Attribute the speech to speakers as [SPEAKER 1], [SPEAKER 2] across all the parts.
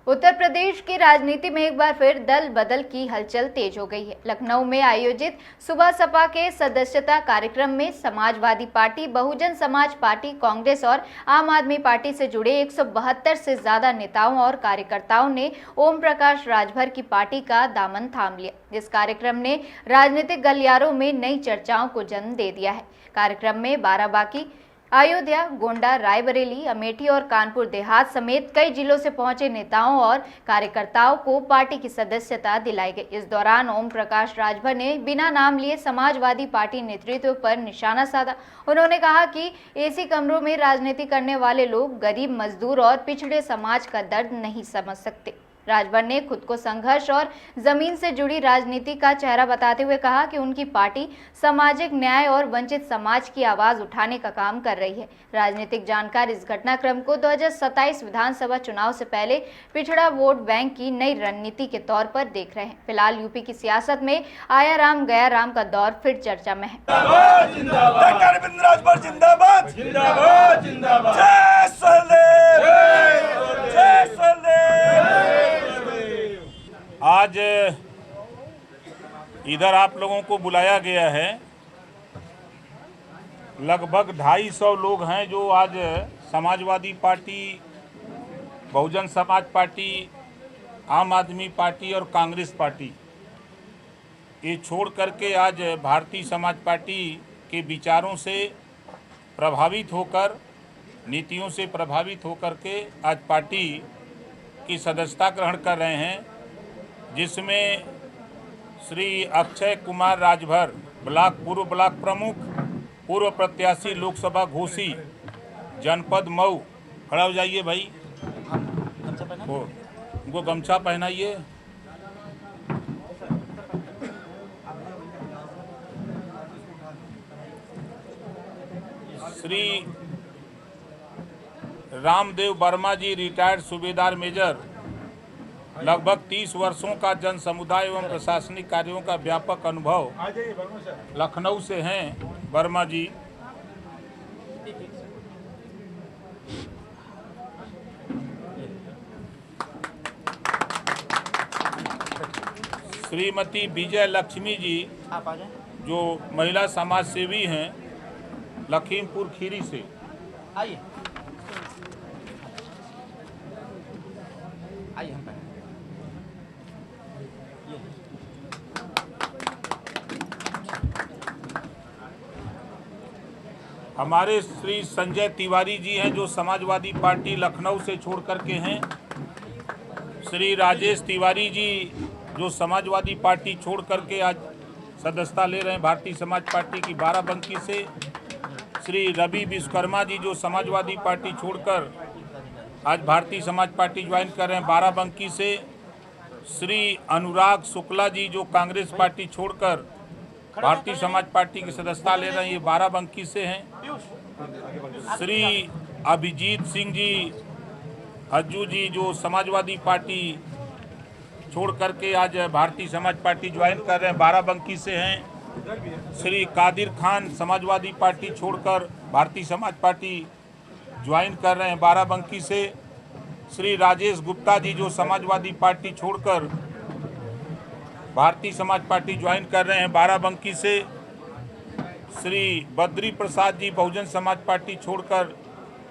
[SPEAKER 1] उत्तर प्रदेश की राजनीति में एक बार फिर दल बदल की हलचल तेज हो गई है। लखनऊ में आयोजित सुबह सपा के सदस्यता कार्यक्रम में समाजवादी पार्टी, बहुजन समाज पार्टी, कांग्रेस और आम आदमी पार्टी से जुड़े 172 से ज्यादा नेताओं और कार्यकर्ताओं ने ओम प्रकाश राजभर की पार्टी का दामन थाम लिया। इस कार्यक्रम ने राजनीतिक गलियारों में नई चर्चाओं को जन्म दे दिया है। कार्यक्रम में बाराबांकी, अयोध्या, गोंडा, रायबरेली, अमेठी और कानपुर देहात समेत कई जिलों से पहुंचे नेताओं और कार्यकर्ताओं को पार्टी की सदस्यता दिलाई गई। इस दौरान ओम प्रकाश राजभर ने बिना नाम लिए समाजवादी पार्टी नेतृत्व पर निशाना साधा। उन्होंने कहा कि एसी कमरों में राजनीति करने वाले लोग गरीब, मजदूर और पिछड़े समाज का दर्द नहीं समझ सकते। राजभर ने खुद को संघर्ष और जमीन से जुड़ी राजनीति का चेहरा बताते हुए कहा कि उनकी पार्टी सामाजिक न्याय और वंचित समाज की आवाज उठाने का काम कर रही है। राजनीतिक जानकार इस घटनाक्रम को 2027 विधानसभा चुनाव से पहले पिछड़ा वोट बैंक की नई रणनीति के तौर पर देख रहे हैं। फिलहाल यूपी की सियासत में आया राम गया राम का दौर फिर चर्चा में है।
[SPEAKER 2] आज इधर आप लोगों को बुलाया गया है। लगभग 250 लोग हैं जो आज समाजवादी पार्टी, बहुजन समाज पार्टी, आम आदमी पार्टी और कांग्रेस पार्टी ये छोड़ करके आज भारतीय समाज पार्टी के विचारों से प्रभावित होकर, नीतियों से प्रभावित होकर के आज पार्टी की सदस्यता ग्रहण कर रहे हैं, जिसमें श्री अक्षय कुमार राजभर, पूर्व ब्लॉक प्रमुख, पूर्व प्रत्याशी लोकसभा घोषी, जनपद मऊ, खड़ा हो जाइए भाई, उनको गमछा पहनाइए। श्री रामदेव वर्मा जी, रिटायर्ड सूबेदार मेजर, लगभग 30 वर्षों का जन समुदाय एवं प्रशासनिक कार्यों का व्यापक अनुभव, लखनऊ से हैं वर्मा जी। श्रीमती विजय लक्ष्मी जी, जो महिला समाज सेवी हैं, लखीमपुर खीरी से। आइए हमारे श्री संजय तिवारी जी हैं जो समाजवादी पार्टी लखनऊ से छोड़ करके हैं। श्री राजेश तिवारी जी जो समाजवादी पार्टी छोड़ करके आज सदस्यता ले रहे हैं भारतीय समाज पार्टी की बाराबंकी से। श्री रवि विश्वकर्मा जी जो समाजवादी पार्टी छोड़कर आज भारतीय समाज पार्टी ज्वाइन कर रहे हैं बाराबंकी से। श्री अनुराग शुक्ला जी जो कांग्रेस पार्टी छोड़कर भारतीय समाज पार्टी की सदस्यता ले रहे हैं, ये बाराबंकी से हैं। श्री अभिजीत सिंह जी हज्जू जी जो समाजवादी पार्टी छोड़ करके आज भारतीय समाज पार्टी ज्वाइन कर रहे हैं, बाराबंकी से हैं। श्री कादिर खान समाजवादी पार्टी छोड़कर भारतीय समाज पार्टी ज्वाइन कर रहे हैं, बाराबंकी से। श्री राजेश गुप्ता जी जो समाजवादी पार्टी छोड़कर भारतीय समाज पार्टी ज्वाइन कर रहे हैं, बाराबंकी से। श्री बद्री प्रसाद जी बहुजन समाज पार्टी छोड़कर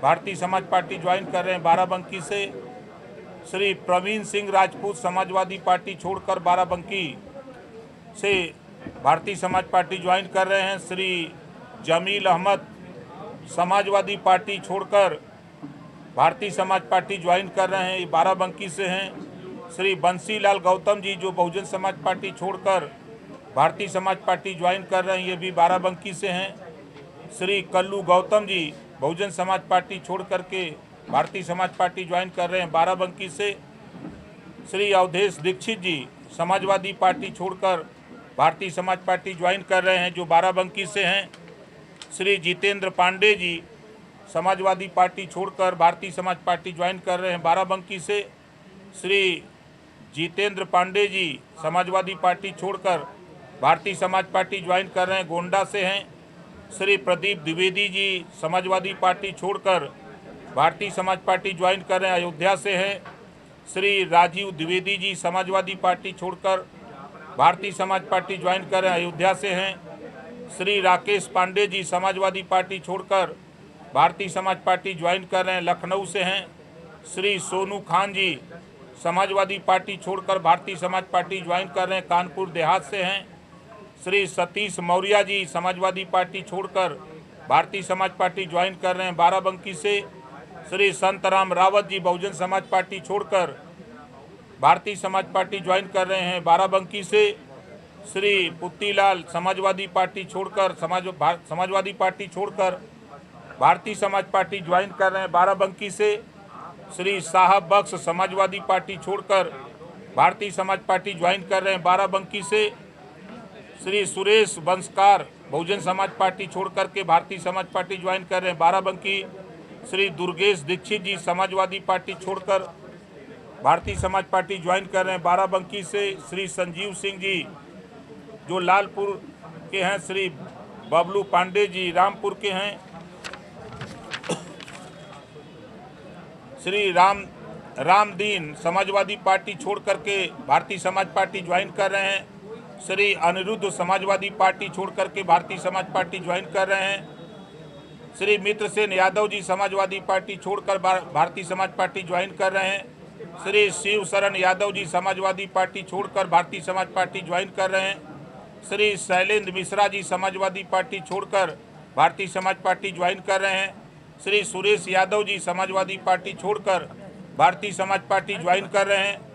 [SPEAKER 2] भारतीय समाज पार्टी ज्वाइन कर रहे हैं, बाराबंकी से। श्री प्रवीण सिंह राजपूत समाजवादी पार्टी छोड़कर बाराबंकी से भारतीय समाज पार्टी ज्वाइन कर रहे हैं। श्री जमील अहमद समाजवादी पार्टी छोड़कर भारतीय समाज पार्टी ज्वाइन कर रहे हैं, ये बाराबंकी से हैं। श्री बंसीलाल गौतम जी जो बहुजन समाज पार्टी छोड़कर भारतीय समाज पार्टी ज्वाइन कर रहे हैं, ये भी बाराबंकी से हैं। श्री कल्लू गौतम जी बहुजन समाज पार्टी छोड़ करके भारतीय समाज पार्टी ज्वाइन कर रहे हैं, बाराबंकी से। श्री अवधेश दीक्षित जी समाजवादी पार्टी छोड़कर भारतीय समाज पार्टी ज्वाइन कर रहे हैं, जो बाराबंकी से हैं। श्री जितेंद्र पांडे जी समाजवादी पार्टी छोड़कर भारतीय समाज पार्टी ज्वाइन कर रहे हैं, बाराबंकी से। श्री जितेंद्र पांडे जी समाजवादी पार्टी छोड़कर भारतीय समाज पार्टी ज्वाइन कर रहे हैं, गोंडा से हैं। श्री प्रदीप द्विवेदी जी समाजवादी पार्टी छोड़कर भारतीय समाज पार्टी ज्वाइन कर रहे हैं, अयोध्या से हैं। श्री राजीव द्विवेदी जी समाजवादी पार्टी छोड़कर भारतीय समाज पार्टी ज्वाइन कर रहे हैं, अयोध्या से हैं। श्री राकेश पांडे जी समाजवादी पार्टी छोड़कर भारतीय समाज पार्टी ज्वाइन कर रहे हैं, लखनऊ से हैं। श्री सोनू खान जी समाजवादी पार्टी छोड़कर भारतीय समाज पार्टी ज्वाइन कर रहे हैं, कानपुर देहात से हैं। श्री सतीश मौर्य जी समाजवादी पार्टी छोड़कर भारतीय समाज पार्टी ज्वाइन कर रहे हैं, बाराबंकी से। श्री संतराम रावत जी बहुजन समाज पार्टी छोड़कर भारतीय समाज पार्टी ज्वाइन कर रहे हैं, बाराबंकी से। श्री पुत्तीलाल समाजवादी पार्टी छोड़कर समाजवादी पार्टी छोड़कर भारतीय समाज पार्टी ज्वाइन कर रहे हैं, बाराबंकी से। श्री साहब बख्श समाजवादी पार्टी छोड़कर भारतीय समाज पार्टी ज्वाइन कर रहे हैं, बाराबंकी से। श्री सुरेश बंसकार बहुजन समाज पार्टी छोड़कर के भारतीय समाज पार्टी ज्वाइन कर रहे हैं, बाराबंकी। श्री दुर्गेश दीक्षित जी समाजवादी पार्टी छोड़कर भारतीय समाज पार्टी ज्वाइन कर रहे हैं, बाराबंकी से। श्री संजीव सिंह जी जो लालपुर के हैं। श्री बबलू पांडे जी रामपुर के हैं। श्री रामदीन समाजवादी पार्टी छोड़ करके भारतीय समाज पार्टी ज्वाइन कर रहे हैं। श्री अनिरुद्ध समाजवादी पार्टी छोड़ करके भारतीय समाज पार्टी ज्वाइन कर रहे हैं। श्री मित्रसेन यादव जी समाजवादी पार्टी छोड़कर भारतीय समाज पार्टी ज्वाइन कर रहे हैं। श्री शिव शरण यादव जी समाजवादी पार्टी छोड़कर भारतीय समाज पार्टी ज्वाइन कर रहे हैं। श्री शैलेंद्र मिश्रा जी समाजवादी पार्टी छोड़कर भारतीय समाज पार्टी ज्वाइन कर रहे हैं। श्री सुरेश यादव जी समाजवादी पार्टी छोड़कर भारतीय समाज पार्टी ज्वाइन कर रहे हैं।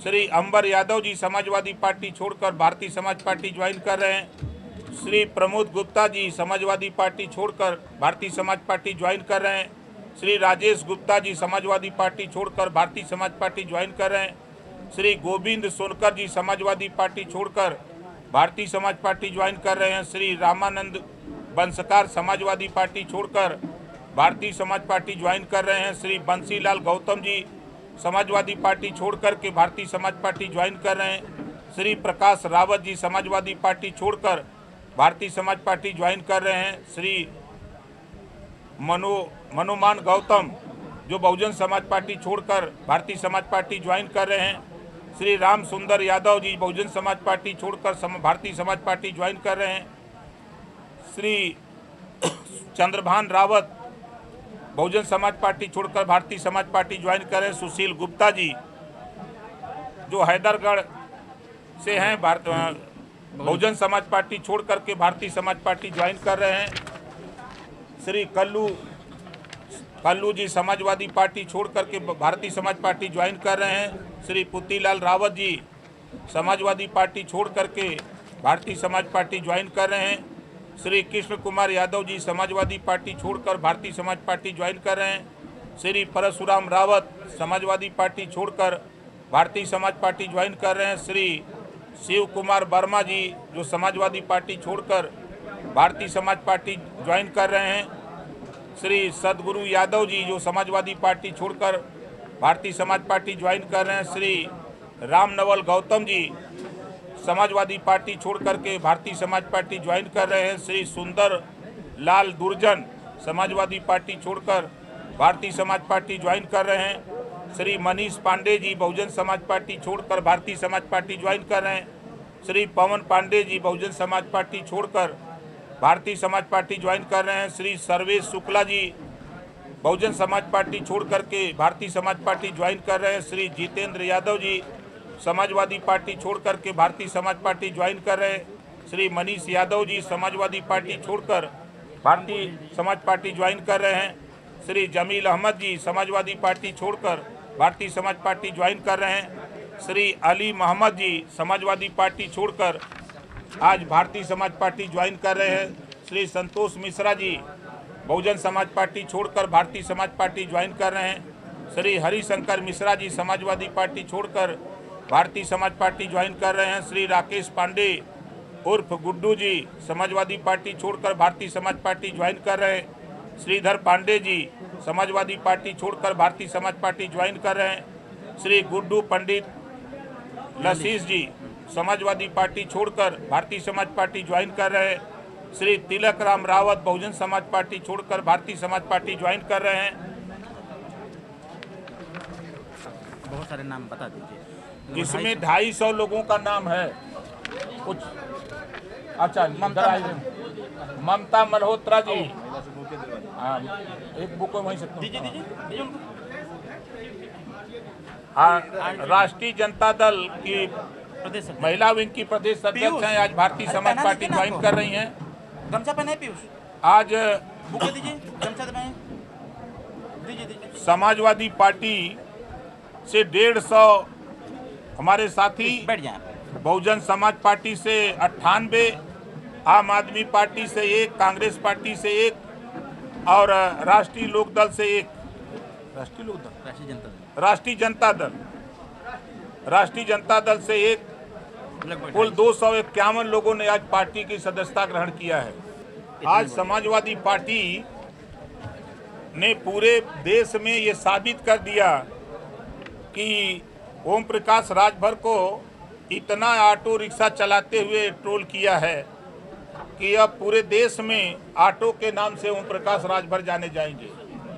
[SPEAKER 2] श्री अंबर यादव जी समाजवादी पार्टी छोड़कर भारतीय समाज पार्टी ज्वाइन कर रहे हैं। श्री प्रमोद गुप्ता जी समाजवादी पार्टी छोड़कर भारतीय समाज पार्टी ज्वाइन कर रहे हैं। श्री राजेश गुप्ता जी समाजवादी पार्टी छोड़कर भारतीय समाज पार्टी ज्वाइन कर रहे हैं। श्री गोविंद सोनकर जी समाजवादी पार्टी छोड़कर भारतीय समाज पार्टी ज्वाइन कर रहे हैं। श्री रामानंद बंसकार समाजवादी पार्टी छोड़कर भारतीय समाज पार्टी ज्वाइन कर रहे हैं। श्री बंसीलाल गौतम जी समाजवादी पार्टी छोड़कर के भारतीय समाज पार्टी ज्वाइन कर रहे हैं। श्री प्रकाश रावत जी समाजवादी पार्टी छोड़कर भारतीय समाज पार्टी ज्वाइन कर रहे हैं। श्री मनोमान गौतम जो बहुजन समाज पार्टी छोड़कर भारतीय समाज पार्टी ज्वाइन कर रहे हैं। श्री राम सुंदर यादव जी बहुजन समाज पार्टी छोड़कर भारतीय समाज पार्टी ज्वाइन कर रहे हैं। श्री चंद्रभान रावत बहुजन समाज पार्टी छोड़कर भारतीय समाज पार्टी ज्वाइन कर रहे हैं। सुशील गुप्ता जी जो हैदरगढ़ से हैं बहुजन समाज पार्टी छोड़ करके भारतीय समाज पार्टी ज्वाइन कर रहे हैं। श्री कल्लू जी समाजवादी पार्टी छोड़ करके भारतीय समाज पार्टी ज्वाइन कर रहे हैं। श्री पुत्तीलाल रावत जी समाजवादी पार्टी छोड़ करके भारतीय समाज पार्टी ज्वाइन कर रहे हैं। श्री कृष्ण कुमार यादव जी समाजवादी पार्टी छोड़कर भारतीय समाज पार्टी ज्वाइन कर रहे हैं। श्री परशुराम रावत समाजवादी पार्टी छोड़कर भारतीय समाज पार्टी ज्वाइन कर रहे हैं। श्री शिव कुमार वर्मा जी जो समाजवादी पार्टी छोड़कर भारतीय समाज पार्टी ज्वाइन कर रहे हैं। श्री सदगुरु यादव जी जो समाजवादी पार्टी छोड़कर भारतीय समाज पार्टी ज्वाइन कर रहे हैं। श्री रामनवल गौतम जी समाजवादी पार्टी छोड़ करके भारतीय समाज पार्टी ज्वाइन कर रहे हैं। श्री सुंदर लाल दुर्जन समाजवादी पार्टी छोड़कर भारतीय समाज पार्टी ज्वाइन कर रहे हैं। श्री मनीष पांडे जी बहुजन समाज पार्टी छोड़कर भारतीय समाज पार्टी ज्वाइन कर रहे हैं। श्री पवन पांडे जी बहुजन समाज पार्टी छोड़कर भारतीय समाज पार्टी ज्वाइन कर रहे हैं। श्री सर्वेश शुक्ला जी बहुजन समाज पार्टी छोड़ करके भारतीय समाज पार्टी ज्वाइन कर रहे हैं। श्री जितेंद्र यादव जी समाजवादी पार्टी छोड़ करके भारतीय समाज पार्टी ज्वाइन कर रहे हैं। श्री मनीष यादव जी समाजवादी पार्टी छोड़कर भारतीय समाज पार्टी ज्वाइन कर रहे हैं। श्री जमील अहमद जी समाजवादी पार्टी छोड़कर भारतीय समाज पार्टी ज्वाइन कर रहे हैं। श्री अली मोहम्मद जी समाजवादी पार्टी छोड़कर आज भारतीय समाज पार्टी ज्वाइन कर रहे हैं। श्री संतोष मिश्रा जी बहुजन समाज पार्टी छोड़कर भारतीय समाज पार्टी ज्वाइन कर रहे हैं। श्री हरिशंकर मिश्रा जी समाजवादी पार्टी छोड़कर भारतीय समाज पार्टी ज्वाइन कर रहे हैं। श्री राकेश पांडे उर्फ गुड्डू जी समाजवादी पार्टी छोड़कर भारतीय समाज पार्टी ज्वाइन कर रहे हैं। श्रीधर पांडे जी समाजवादी पार्टी छोड़कर भारतीय समाज पार्टी ज्वाइन कर रहे हैं। श्री गुड्डू पंडित लसीस जी समाजवादी पार्टी छोड़कर भारतीय समाज पार्टी ज्वाइन कर रहे हैं। श्री तिलक राम रावत बहुजन समाज पार्टी छोड़कर भारतीय समाज पार्टी ज्वाइन कर रहे हैं।
[SPEAKER 3] बहुत सारे नाम बता दीजिए।
[SPEAKER 2] इसमें 250 लोगों का नाम है कुछ। अच्छा, ममता मल्होत्रा जी, हाँ, एक बुक वहीं से
[SPEAKER 3] दीजिए दीजिए उनको।
[SPEAKER 2] हाँ, राष्ट्रीय जनता दल की
[SPEAKER 3] प्रदेश अध्यक्ष।
[SPEAKER 2] महिला विंग की प्रदेश अध्यक्ष हैं, आज भारतीय समाज पार्टी ज्वाइन कर रही हैं।
[SPEAKER 3] गमछा पहने पीयूष,
[SPEAKER 2] आज
[SPEAKER 3] बुके दीजिए, गमछा पहने दीजिए दीजिए।
[SPEAKER 2] समाजवादी पार्टी से 150 हमारे साथी,
[SPEAKER 3] बैठ जाए।
[SPEAKER 2] बहुजन समाज पार्टी से 98, आम आदमी पार्टी से 1, कांग्रेस पार्टी से 1 और राष्ट्रीय लोक दल से 1। राष्ट्रीय लोक दल, राष्ट्रीय जनता दल से 1। कुल 251 लोगों ने आज पार्टी की सदस्यता ग्रहण किया है। आज समाजवादी पार्टी ने पूरे देश में ये साबित कर दिया कि ओम प्रकाश राजभर को इतना ऑटो रिक्शा चलाते हुए ट्रोल किया है कि अब पूरे देश में ऑटो के नाम से ओम प्रकाश राजभर जाने जाएंगे।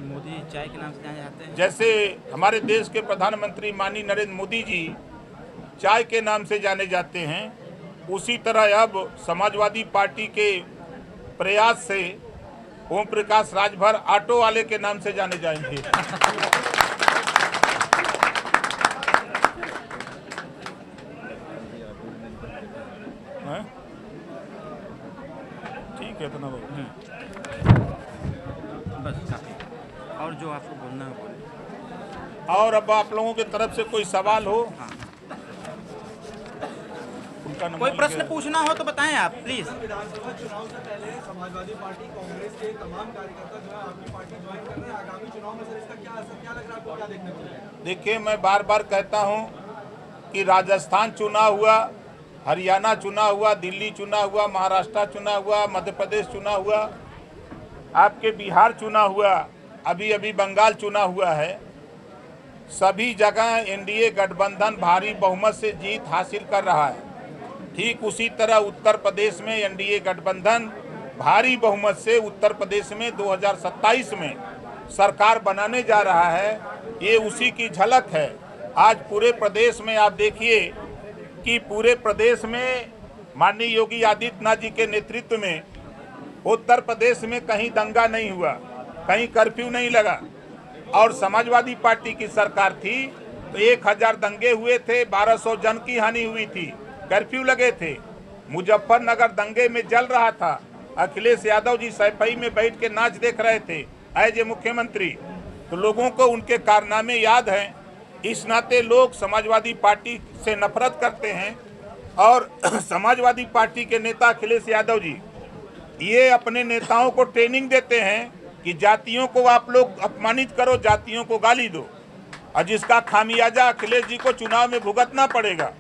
[SPEAKER 3] मोदी चाय के नाम से जाने जाते हैं।
[SPEAKER 2] जैसे हमारे देश के प्रधानमंत्री माननीय नरेंद्र मोदी जी चाय के नाम से जाने जाते हैं, उसी तरह अब समाजवादी पार्टी के प्रयास से ओम प्रकाश राजभर ऑटो वाले के नाम से जाने जाएंगे। ठीक है, इतना
[SPEAKER 3] बस काफी। और जो आपको बोलना है बोलिए।
[SPEAKER 2] और अब आप लोगों की तरफ से कोई सवाल हो,
[SPEAKER 3] हाँ।
[SPEAKER 2] उनका नंबर
[SPEAKER 3] कोई प्रश्न पूछना हो तो बताएं आप प्लीज।
[SPEAKER 4] विधानसभा चुनाव से पहले समाजवादी पार्टी कांग्रेस के तमाम कार्यकर्ता जो है आपकी पार्टी ज्वाइन कर रहे हैं। आगामी चुनाव में सर इसका क्या असर क्या लग रहा है आपको, क्या देखने को मिलेगा?
[SPEAKER 2] देखिए, मैं बार बार कहता हूं कि राजस्थान चुनाव हुआ, हरियाणा चुनाव हुआ, दिल्ली चुनाव हुआ, महाराष्ट्र चुनाव हुआ, मध्य प्रदेश चुनाव हुआ, आपके बिहार चुनाव हुआ, अभी अभी बंगाल चुनाव हुआ है। सभी जगह एनडीए गठबंधन भारी बहुमत से जीत हासिल कर रहा है। ठीक उसी तरह उत्तर प्रदेश में एनडीए गठबंधन भारी बहुमत से उत्तर प्रदेश में 2027 में सरकार बनाने जा रहा है। ये उसी की झलक है। आज पूरे प्रदेश में आप देखिए कि पूरे प्रदेश में माननीय योगी आदित्यनाथ जी के नेतृत्व में उत्तर प्रदेश में कहीं दंगा नहीं हुआ, कहीं कर्फ्यू नहीं लगा। और समाजवादी पार्टी की सरकार थी तो 1000 दंगे हुए थे, 1200 जन की हानि हुई थी, कर्फ्यू लगे थे। मुजफ्फरनगर दंगे में जल रहा था, अखिलेश यादव जी सैफई में बैठ के नाच देख रहे थे एज ए मुख्यमंत्री। तो लोगों को उनके कारनामे याद हैं। इस नाते लोग समाजवादी पार्टी से नफरत करते हैं। और समाजवादी पार्टी के नेता अखिलेश यादव जी ये अपने नेताओं को ट्रेनिंग देते हैं कि जातियों को आप लोग अपमानित करो, जातियों को गाली दो, और जिसका खामियाजा अखिलेश जी को चुनाव में भुगतना पड़ेगा।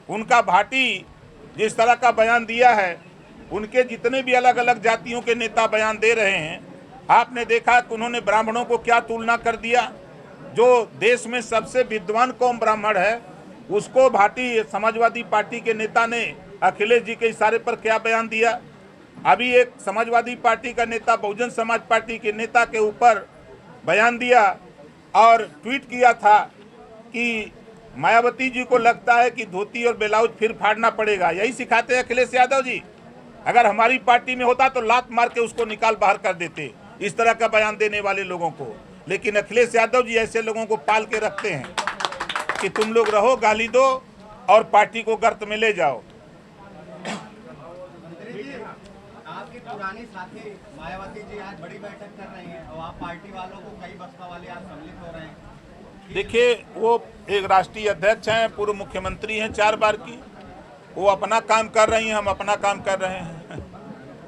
[SPEAKER 2] उनका भाटी जिस तरह का बयान दिया है, उनके जितने भी अलग अलग जातियों के नेता बयान दे रहे हैं, आपने देखा कि उन्होंने ब्राह्मणों को क्या तुलना कर दिया। जो देश में सबसे विद्वान कौम ब्राह्मण है, उसको भाटी समाजवादी पार्टी के नेता ने अखिलेश जी के इशारे पर क्या बयान दिया। अभी एक समाजवादी पार्टी का नेता बहुजन समाज पार्टी के नेता के ऊपर बयान दिया और ट्वीट किया था कि मायावती जी को लगता है कि धोती और ब्लाउज फिर फाड़ना पड़ेगा। यही सिखाते हैं अखिलेश यादव जी। अगर हमारी पार्टी में होता तो लात मार के उसको निकाल बाहर कर देते, इस तरह का बयान देने वाले लोगों को। लेकिन अखिलेश यादव जी ऐसे लोगों को पाल के रखते हैं कि तुम लोग रहो, गाली दो और पार्टी को गर्त में ले जाओ।
[SPEAKER 5] आपकी पुरानी साथी मायावती जी आज बड़ी बैठक कर रही हैं और आप पार्टी वालों को कई बसपा वाले आज सम्मिलित हो रहे हैं।
[SPEAKER 2] देखिए, वो एक राष्ट्रीय अध्यक्ष हैं, पूर्व मुख्यमंत्री हैं 4 बार की। वो अपना काम कर रही हैं, हम अपना काम कर रहे हैं।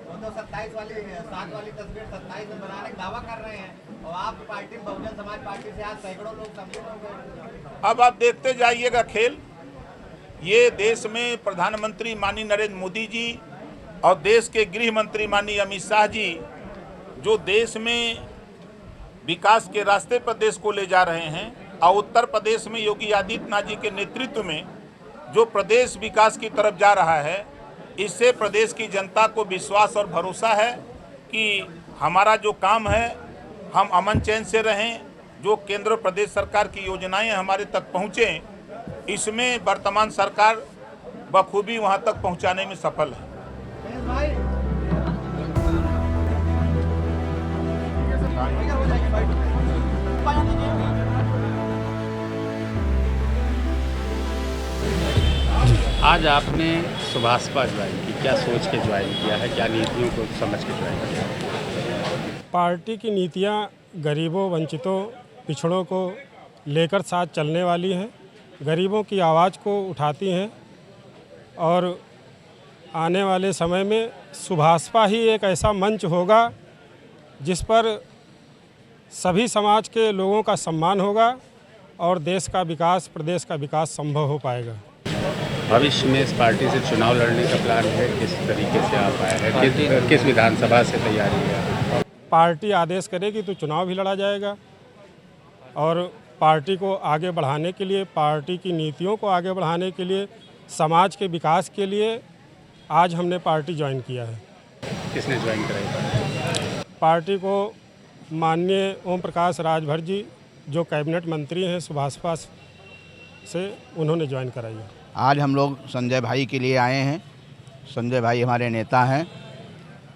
[SPEAKER 5] वो तो 27 वाली 7 वाली तस्वीर 27 में बनाने का दावा कर रहे हैं और आप पार्टी बहुजन समाज पार्टी से आज सैकड़ों लोग सम्मिलित हो गए।
[SPEAKER 2] अब आप देखते जाइएगा खेल। ये देश में प्रधानमंत्री माननीय नरेंद्र मोदी जी और देश के गृह मंत्री माननीय अमित शाह जी जो देश में विकास के रास्ते पर देश को ले जा रहे हैं, और उत्तर प्रदेश में योगी आदित्यनाथ जी के नेतृत्व में जो प्रदेश विकास की तरफ जा रहा है, इससे प्रदेश की जनता को विश्वास और भरोसा है कि हमारा जो काम है हम अमन चैन से रहें, जो केंद्र प्रदेश सरकार की योजनाएं हमारे तक पहुँचे, इसमें वर्तमान सरकार बखूबी वहां तक पहुंचाने में सफल है।
[SPEAKER 6] आज आपने सुभाषपा ज्वाइन की, क्या सोच के ज्वाइन किया है, क्या नीतियों को समझ के ज्वाइन किया है?
[SPEAKER 7] पार्टी की नीतियां गरीबों, वंचितों, पिछड़ों को लेकर साथ चलने वाली हैं, गरीबों की आवाज़ को उठाती हैं और आने वाले समय में सुभाषपा ही एक ऐसा मंच होगा जिस पर सभी समाज के लोगों का सम्मान होगा और देश का विकास, प्रदेश का विकास संभव हो पाएगा।
[SPEAKER 6] भविष्य में इस पार्टी से चुनाव लड़ने का प्लान है, किस तरीके से आप आए हैं, किस विधानसभा से तैयारी है?
[SPEAKER 7] पार्टी आदेश करेगी तो चुनाव भी लड़ा जाएगा और पार्टी को आगे बढ़ाने के लिए, पार्टी की नीतियों को आगे बढ़ाने के लिए, समाज के विकास के लिए आज हमने पार्टी ज्वाइन किया है।
[SPEAKER 6] किसने ज्वाइन कराई?
[SPEAKER 7] पार्टी को माननीय ओम प्रकाश राजभर जी, जो कैबिनेट मंत्री हैं सुभाषपा से, उन्होंने ज्वाइन कराई है।
[SPEAKER 8] आज हम लोग संजय भाई के लिए आए हैं। संजय भाई हमारे नेता हैं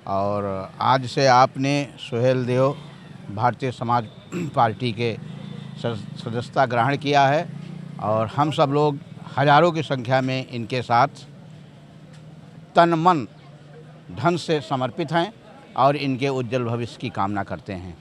[SPEAKER 8] और आज से आपने सुहेल देव भारतीय समाज पार्टी के सदस्यता ग्रहण किया है और हम सब लोग हज़ारों की संख्या में इनके साथ तन मन धन से समर्पित हैं और इनके उज्जवल भविष्य की कामना करते हैं।